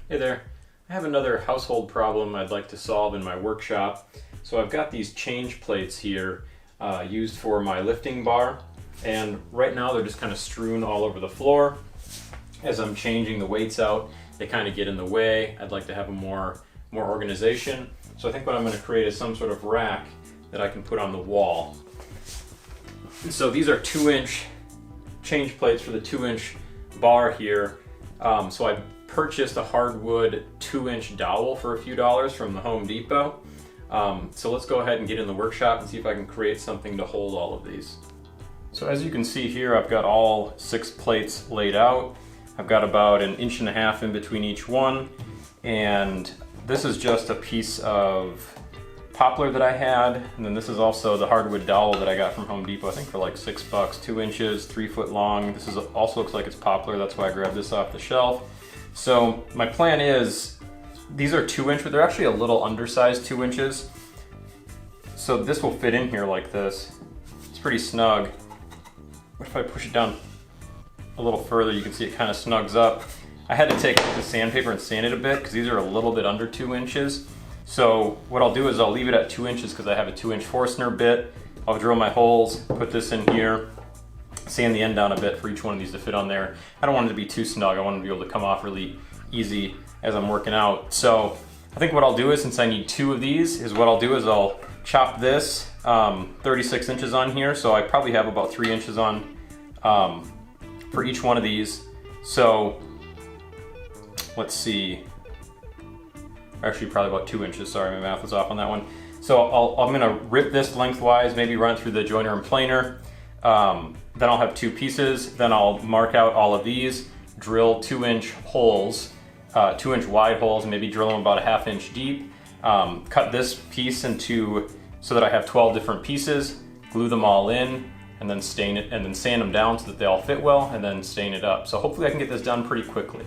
Hey there, I have another household problem I'd like to solve in my workshop. So I've got these change plates here used for my lifting bar, and right now they're just kind of strewn all over the floor. As I'm changing the weights out, they kind of get in the way. I'd like to have more organization. So I think what I'm going to create is some sort of rack that I can put on the wall. And so these are 2-inch change plates for the 2-inch bar here. So I purchased a hardwood 2-inch dowel for a few dollars from the Home Depot. So let's go ahead and get in the workshop and see if I can create something to hold all of these. So as you can see here, I've got all 6 plates laid out. I've got about 1.5 inches in between each one, and this is just a piece of poplar that I had, and then this is also the hardwood dowel that I got from Home Depot, I think for like $6, 2 inches, 3 foot long. This is also looks like it's poplar, that's why I grabbed this off the shelf. So my plan is, these are 2-inch, but they're actually a little undersized 2 inches. So this will fit in here like this. It's pretty snug. What if I push it down a little further? You can see it kind of snugs up. I had to take the sandpaper and sand it a bit because these are a little bit under 2 inches. So what I'll do is I'll leave it at 2 inches because I have a 2-inch Forstner bit. I'll drill my holes, put this in here, sand the end down a bit for each one of these to fit on there. I don't want it to be too snug. I want it to be able to come off really easy as I'm working out. So I think what I'll do is, since I need 2 of these, is what I'll do is I'll chop this 36 inches on here. So I probably have about 3 inches on for each one of these. So let's see. Actually, probably about 2 inches. Sorry, my math was off on that one. So I'm gonna rip this lengthwise, maybe run it through the joiner and planer. Then I'll have 2 pieces. Then I'll mark out all of these, drill 2-inch holes, 2-inch wide holes, and maybe drill them about 1/2 inch deep. Cut this piece into so that I have 12 different pieces. Glue them all in, and then stain it, and then sand them down so that they all fit well, and then stain it up. So hopefully I can get this done pretty quickly.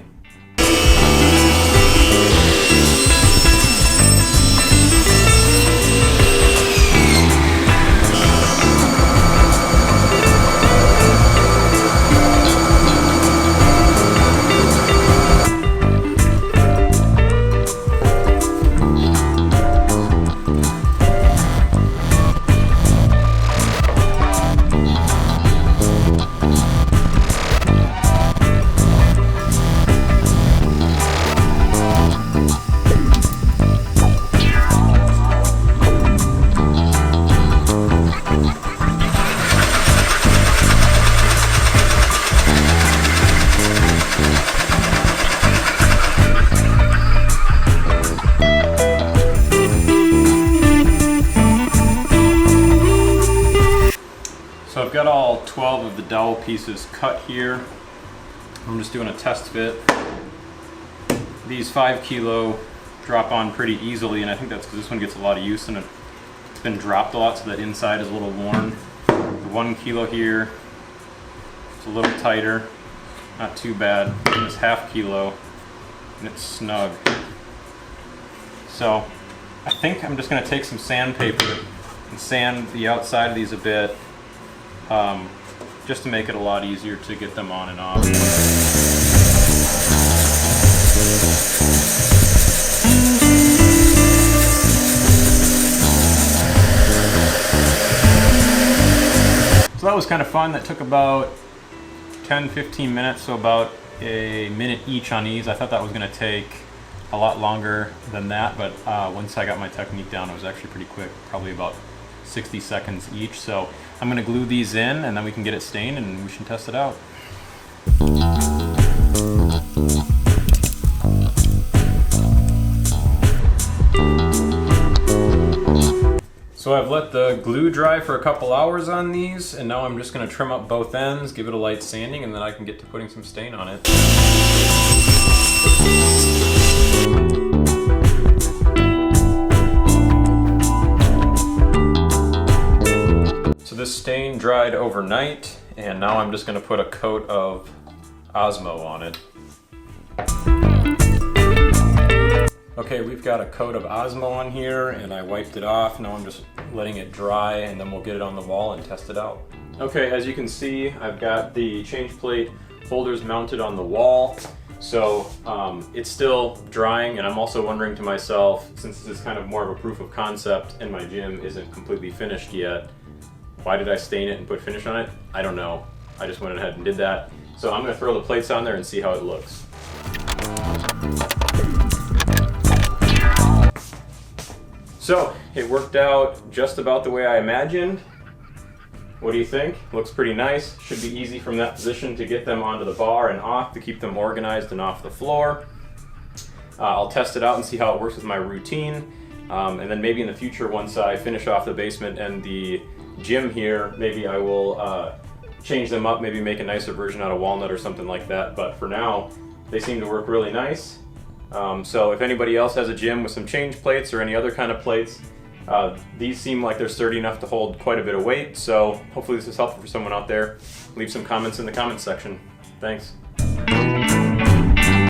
So I've got all 12 of the dowel pieces cut here. I'm just doing a test fit. These 5 kilo drop on pretty easily, and I think that's because this one gets a lot of use and it's been dropped a lot, so that inside is a little worn. The 1 kilo here, it's a little tighter, not too bad. And this 1/2 kilo, and it's snug. So I think I'm just going to take some sandpaper and sand the outside of these a bit, just to make it a lot easier to get them on and off. So that was kind of fun. That took about 10-15 minutes, so about a minute each on these. I thought that was going to take a lot longer than that, but once I got my technique down, it was actually pretty quick, probably about 60 seconds each. So I'm going to glue these in, and then we can get it stained and we should test it out. So I've let the glue dry for a couple hours on these, and now I'm just going to trim up both ends, give it a light sanding, and then I can get to putting some stain on it. So this stain dried overnight, and now I'm just going to put a coat of Osmo on it. Okay, we've got a coat of Osmo on here, and I wiped it off. Now I'm just letting it dry, and then we'll get it on the wall and test it out. Okay, as you can see, I've got the change plate holders mounted on the wall. So it's still drying, and I'm also wondering to myself, since this is kind of more of a proof of concept and my gym isn't completely finished yet, why did I stain it and put finish on it? I don't know. I just went ahead and did that. So I'm going to throw the plates on there and see how it looks. So it worked out just about the way I imagined. What do you think? Looks pretty nice. Should be easy from that position to get them onto the bar and off, to keep them organized and off the floor. I'll test it out and see how it works with my routine. And then maybe in the future, once I finish off the basement and the gym here, maybe I will change them up, maybe make a nicer version out of walnut or something like that. But for now, they seem to work really nice. So if anybody else has a gym with some change plates or any other kind of plates, these seem like they're sturdy enough to hold quite a bit of weight. So hopefully this is helpful for someone out there. Leave some comments in the comments section. Thanks.